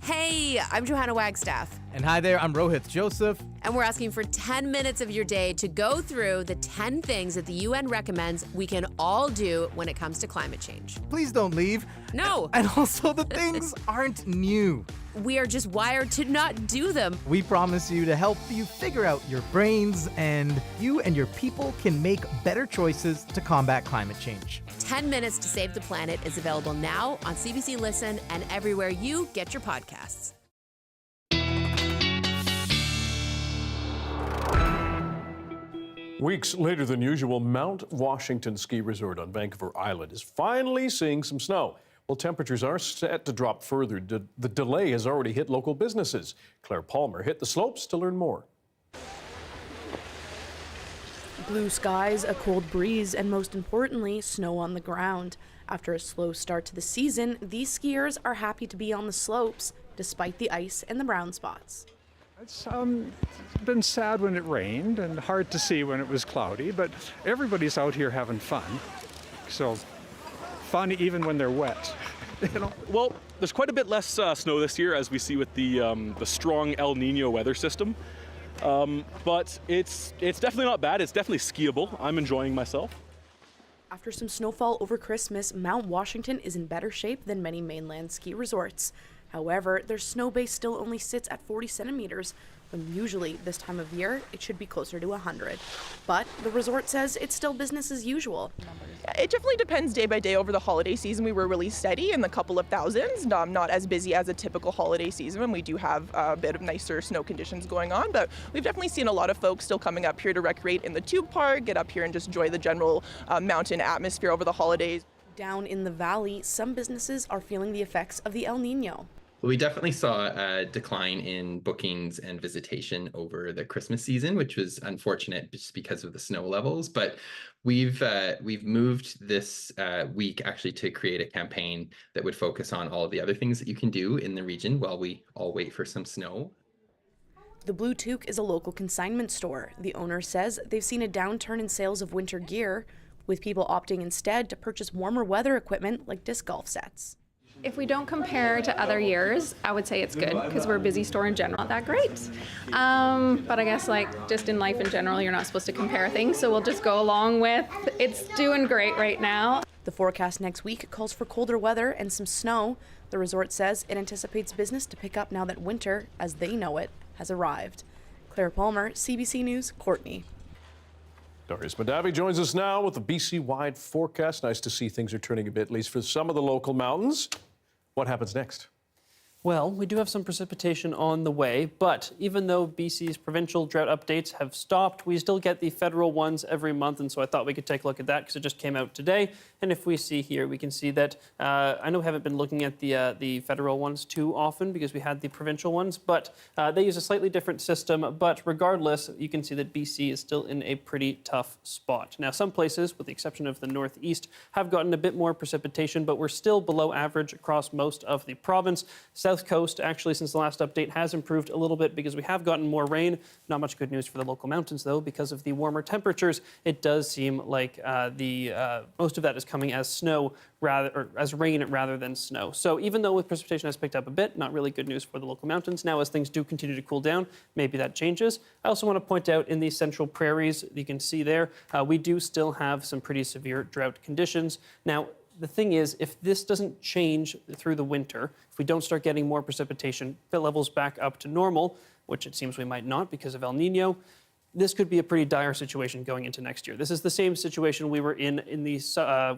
Hey, I'm Johanna Wagstaff.
And hi there, I'm Rohith Joseph.
And we're asking for 10 minutes of your day to go through the 10 things that the UN recommends we can all do when it comes to climate change.
Please don't leave.
No.
And also, the things aren't new.
We are just wired to not do them.
We promise you to help you figure out your brains, and you and your people can make better choices to combat climate change.
10 Minutes to Save the Planet is available now on CBC Listen and everywhere you get your podcasts.
Weeks later than usual, Mount Washington Ski Resort on Vancouver Island is finally seeing some snow. Well, temperatures are set to drop further. The delay has already hit local businesses. Claire Palmer hit the slopes to learn more.
Blue skies, a cold breeze, and most importantly, snow on the ground. After a slow start to the season, these skiers are happy to be on the slopes, despite the ice and the brown spots.
It's been sad when it rained and hard to see when it was cloudy, but everybody's out here having fun. So fun even when they're wet.
You know, well, there's quite a bit less snow this year, as we see with the strong El Nino weather system. But it's definitely not bad. It's definitely skiable. I'm enjoying myself.
After some snowfall over Christmas, Mount Washington is in better shape than many mainland ski resorts. However, their snow base still only sits at 40 centimeters, when usually this time of year it should be closer to 100. But the resort says it's still business as usual.
It definitely depends day by day. Over the holiday season, we were really steady in the couple of thousands, not as busy as a typical holiday season when we do have a bit of nicer snow conditions going on. But we've definitely seen a lot of folks still coming up here to recreate in the Tube Park, get up here and just enjoy the general mountain atmosphere over the holidays.
Down in the valley, some businesses are feeling the effects of the El Nino.
We definitely saw a decline in bookings and visitation over the Christmas season, which was unfortunate just because of the snow levels. But we've moved this week actually to create a campaign that would focus on all of the other things that you can do in the region while we all wait for some snow.
The Blue Toque is a local consignment store. The owner says they've seen a downturn in sales of winter gear, with people opting instead to purchase warmer weather equipment like disc golf sets.
If we don't compare to other years, I would say it's good because we're a busy store in general. Not that great. But I guess like just in life in general, you're not supposed to compare things. So we'll just go along with it's doing great right now.
The forecast next week calls for colder weather and some snow. The resort says it anticipates business to pick up now that winter, as they know it, has arrived. Claire Palmer, CBC News, Courtney.
Darius Madavi joins us now with the BC-wide forecast. Nice to see things are turning a bit, at least for some of the local mountains. What happens next?
Well, we do have some precipitation on the way, but even though BC's provincial drought updates have stopped, we still get the federal ones every month, and so I thought we could take a look at that because it just came out today. And if we see here, we can see that, I know we haven't been looking at the federal ones too often because we had the provincial ones, but they use a slightly different system. But regardless, you can see that BC is still in a pretty tough spot. Now, some places, with the exception of the northeast, have gotten a bit more precipitation, but we're still below average across most of the province. South Coast, actually, since the last update, has improved a little bit because we have gotten more rain. Not much good news for the local mountains, though, because of the warmer temperatures. It does seem like most of that is coming as snow or as rain rather than snow. So even though with precipitation has picked up a bit, not really good news for the local mountains. Now, as things do continue to cool down, maybe that changes. I also want to point out in the central prairies, you can see there, we do still have some pretty severe drought conditions. Now, the thing is, if this doesn't change through the winter, if we don't start getting more precipitation, the levels back up to normal, which it seems we might not because of El Nino, this could be a pretty dire situation going into next year. This is the same situation we were in the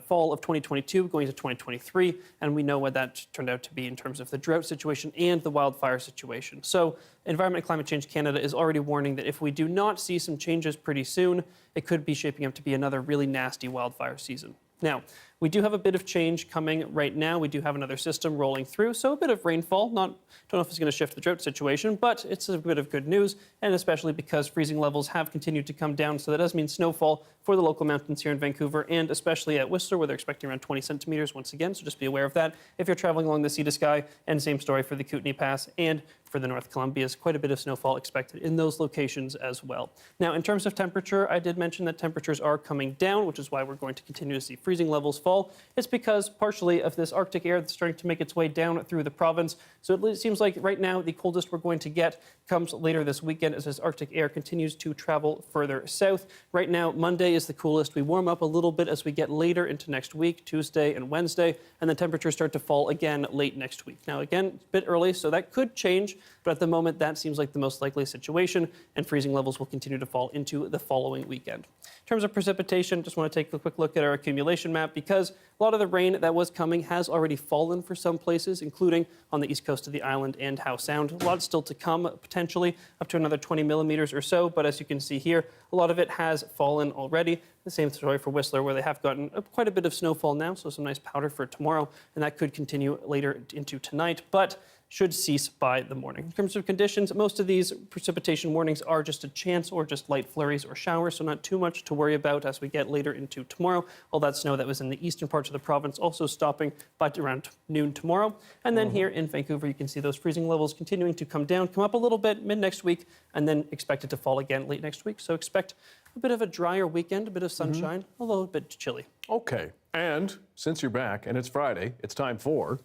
fall of 2022 going into 2023, and we know what that turned out to be in terms of the drought situation and the wildfire situation. So Environment and Climate Change Canada is already warning that if we do not see some changes pretty soon, it could be shaping up to be another really nasty wildfire season. Now, we do have a bit of change coming right now. We do have another system rolling through, so a bit of rainfall. Don't know if it's going to shift the drought situation, but it's a bit of good news, and especially because freezing levels have continued to come down, so that does mean snowfall for the local mountains here in Vancouver, and especially at Whistler, where they're expecting around 20 centimeters once again, so just be aware of that if you're traveling along the Sea to Sky, and same story for the Kootenay Pass and for the North Columbias. Quite a bit of snowfall expected in those locations as well. Now, in terms of temperature, I did mention that temperatures are coming down, which is why we're going to continue to see freezing levels fall. It's because partially of this Arctic air that's starting to make its way down through the province. So it seems like right now the coldest we're going to get comes later this weekend as this Arctic air continues to travel further south. Right now, Monday is the coolest. We warm up a little bit as we get later into next week, Tuesday and Wednesday, and the temperatures start to fall again late next week. Now, again, it's a bit early, so that could change, but at the moment, that seems like the most likely situation, and freezing levels will continue to fall into the following weekend. In terms of precipitation, just want to take a quick look at our accumulation map because a lot of the rain that was coming has already fallen for some places, including on the east coast of the island and Howe Sound. A lot still to come, potentially up to another 20 millimeters or so, but as you can see here, a lot of it has fallen already. The same story for Whistler, where they have gotten quite a bit of snowfall now, so some nice powder for tomorrow, and that could continue later into tonight, but should cease by the morning. In terms of conditions, most of these precipitation warnings are just a chance or just light flurries or showers, so not too much to worry about as we get later into tomorrow. All that snow that was in the eastern parts of the province also stopping by around noon tomorrow. And then here in Vancouver, you can see those freezing levels continuing to come down, come up a little bit mid next week, and then expected to fall again late next week. So expect a bit of a drier weekend, a bit of sunshine, although a bit chilly.
Okay, and since you're back and it's Friday, it's time for...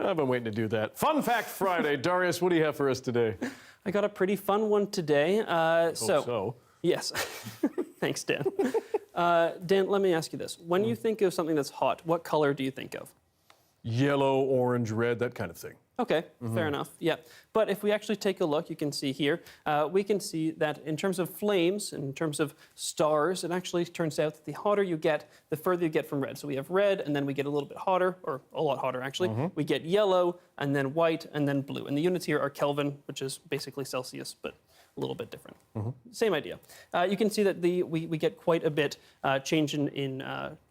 I've been waiting to do that. Fun Fact Friday. Darius, what do you have for us today?
I got a pretty fun one today.
So?
Yes. Thanks, Dan. Dan, let me ask you this. When you think of something that's hot, what color do you think of?
Yellow, orange, red, that kind of thing.
Okay, fair enough. Yeah. But if we actually take a look, you can see here, we can see that in terms of flames, in terms of stars, it actually turns out that the hotter you get, the further you get from red. So we have red, and then we get a little bit hotter, or a lot hotter actually. We get yellow, and then white, and then blue. And the units here are Kelvin, which is basically Celsius, but a little bit different. Same idea. You can see that we get quite a bit change in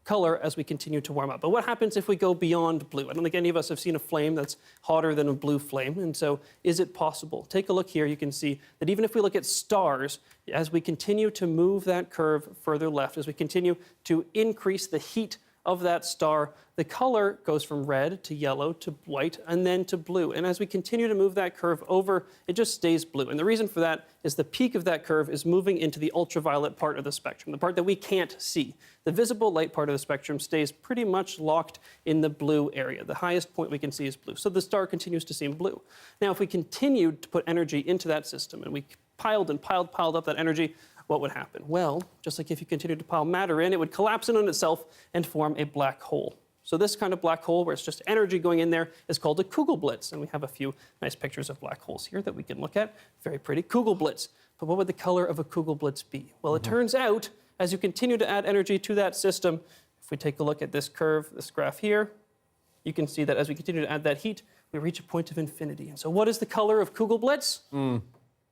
color as we continue to warm up. But what happens if we go beyond blue? I don't think any of us have seen a flame that's hotter than a blue flame. And so is it possible? Take a look here. You can see that even if we look at stars, as we continue to move that curve further left, as we continue to increase the heat of that star, the color goes from red to yellow to white and then to blue. And as we continue to move that curve over, it just stays blue. And the reason for that is the peak of that curve is moving into the ultraviolet part of the spectrum, the part that we can't see. The visible light part of the spectrum stays pretty much locked in the blue area. The highest point we can see is blue. So the star continues to seem blue. Now, if we continued to put energy into that system and we piled up that energy, what would happen? Well, just like if you continued to pile matter in, it would collapse in on itself and form a black hole. So this kind of black hole, where it's just energy going in there, is called a Kugelblitz. And we have a few nice pictures of black holes here that we can look at. Very pretty Kugelblitz. But what would the color of a Kugelblitz be? Well, it turns out, as you continue to add energy to that system, if we take a look at this curve, this graph here, you can see that as we continue to add that heat, we reach a point of infinity. And so what is the color of Kugelblitz?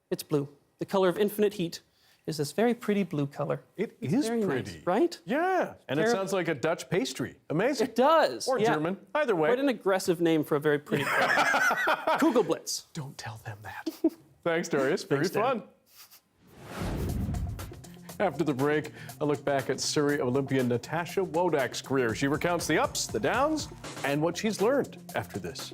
It's blue. The color of infinite heat is this very pretty blue color.
It is
very
pretty.
nice, right?
Yeah, and it sounds like a Dutch pastry. Amazing.
It does.
Or German, either way.
Quite an aggressive name for a very pretty product. Kugelblitz.
Don't tell them that. Thanks, Darius. Very fun. After the break, a look back at Surrey Olympian Natasha Wodak's career. She recounts the ups, the downs, and what she's learned after this.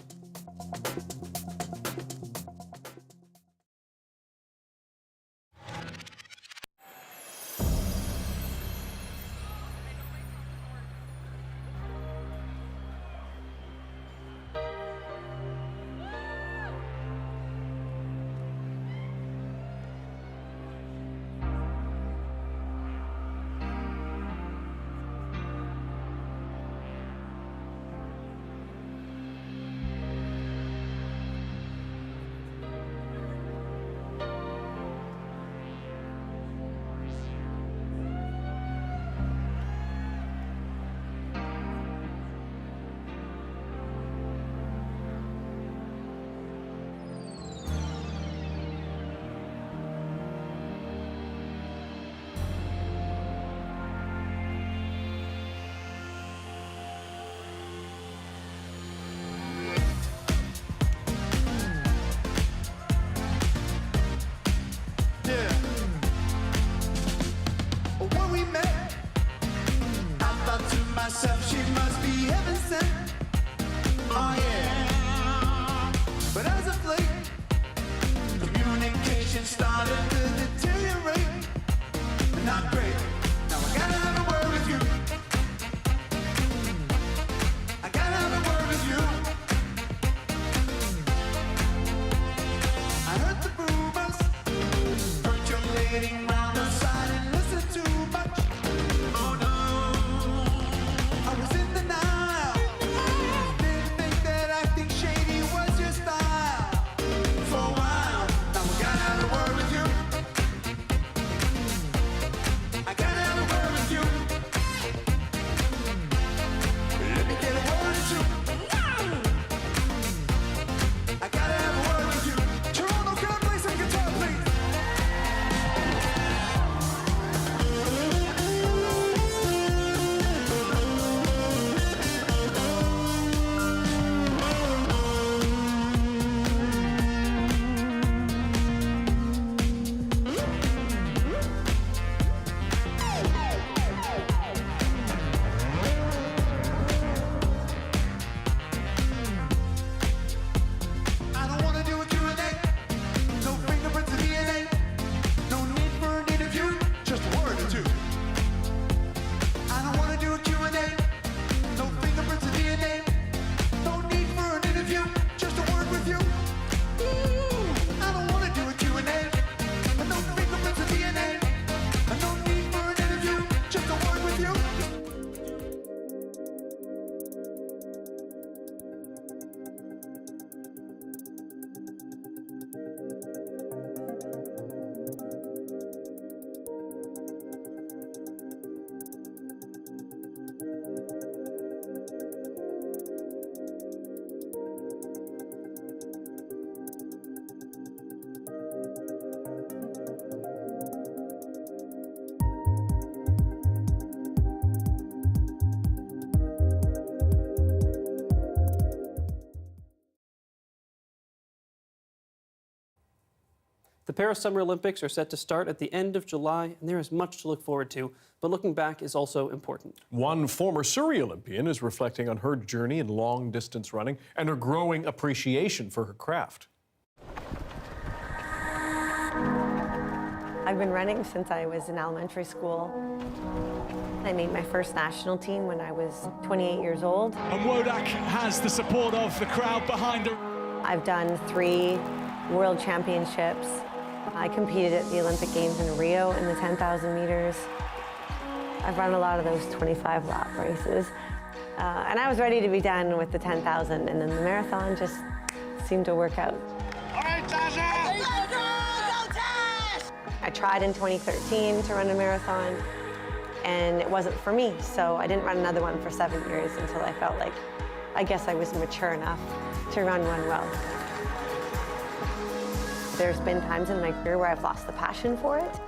She must be heaven sent. Oh yeah. But as of late, communication started to deteriorate. Not great. Now I gotta have a word with you. I gotta have a word with you. I heard the rumors, percolating round the side and listen too much. Oh no. I was in denial. Didn't think that acting shady was your style. For a while, now I gotta have a word with you. I gotta have a word with you. Let me get a word or two. I gotta have a word with you. Toronto, can I play some guitar, please? I don't wanna do a Q&A. No fingerprints of DNA. No need for an interview. Just a word or two. I don't wanna do a Q&A. No fingerprints of DNA. No need for an interview. Just a word with you. I don't wanna do a Q&A. No fingerprints of DNA. No need for an interview. Just a word with you.
The Paris Summer Olympics are set to start at the end of July, and there is much to look forward to, but looking back is also important.
One former Surrey Olympian is reflecting on her journey in long-distance running and her growing appreciation for her craft.
I've been running since I was in elementary school. I made my first national team when I was 28 years old.
And Wodak has the support of the crowd behind her.
I've done 3 world championships. I competed at the Olympic Games in Rio in the 10,000 meters. I've run a lot of those 25-lap races. And I was ready to be done with the 10,000, and then the marathon just seemed to work out.
All right, Tasha!
I tried in 2013 to run a marathon, and it wasn't for me, so I didn't run another one for 7 years until I felt like, I guess I was mature enough to run one well. There's been times in my career where I've lost the passion for it,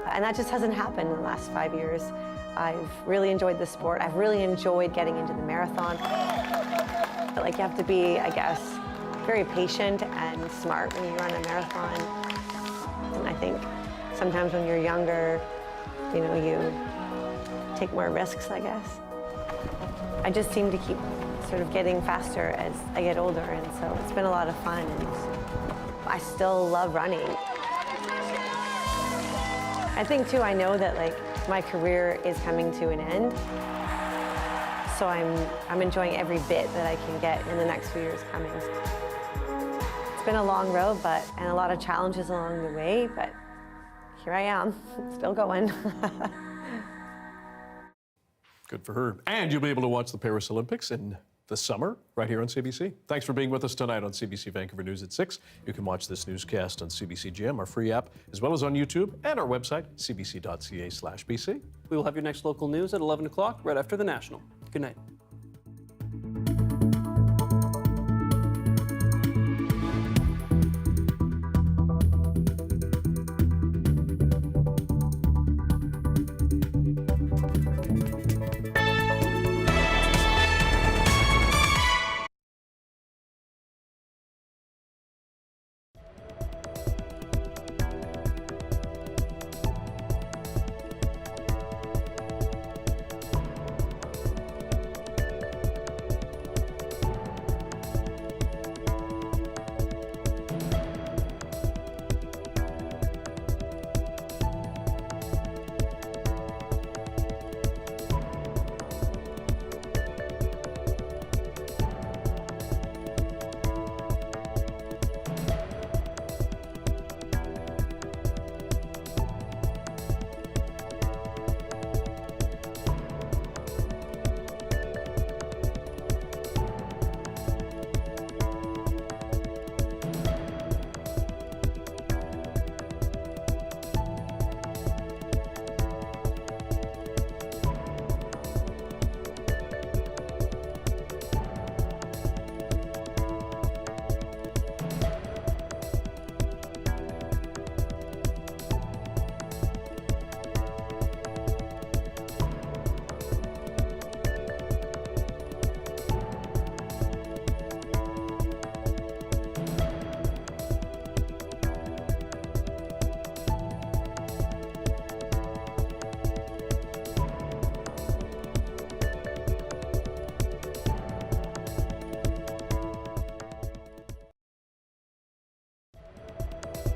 and that just hasn't happened in the last 5 years. I've really enjoyed the sport. I've really enjoyed getting into the marathon. Like, you have to be, I guess, very patient and smart when you run a marathon. And I think sometimes when you're younger, you know, you take more risks, I guess. I just seem to keep sort of getting faster as I get older, and so it's been a lot of fun, and I still love running. I think too, I know that like my career is coming to an end, so I'm enjoying every bit that I can get in the next few years coming. It's been a long road, and a lot of challenges along the way, but here I am, still going.
Good for her. And you'll be able to watch the Paris Olympics in the summer right here on CBC. Thanks for being with us tonight on CBC Vancouver News at 6. You can watch this newscast on CBC Gem, our free app, as well as on YouTube and our website, cbc.ca/BC.
We will have your next local news at 11 o'clock right after the National. Good night.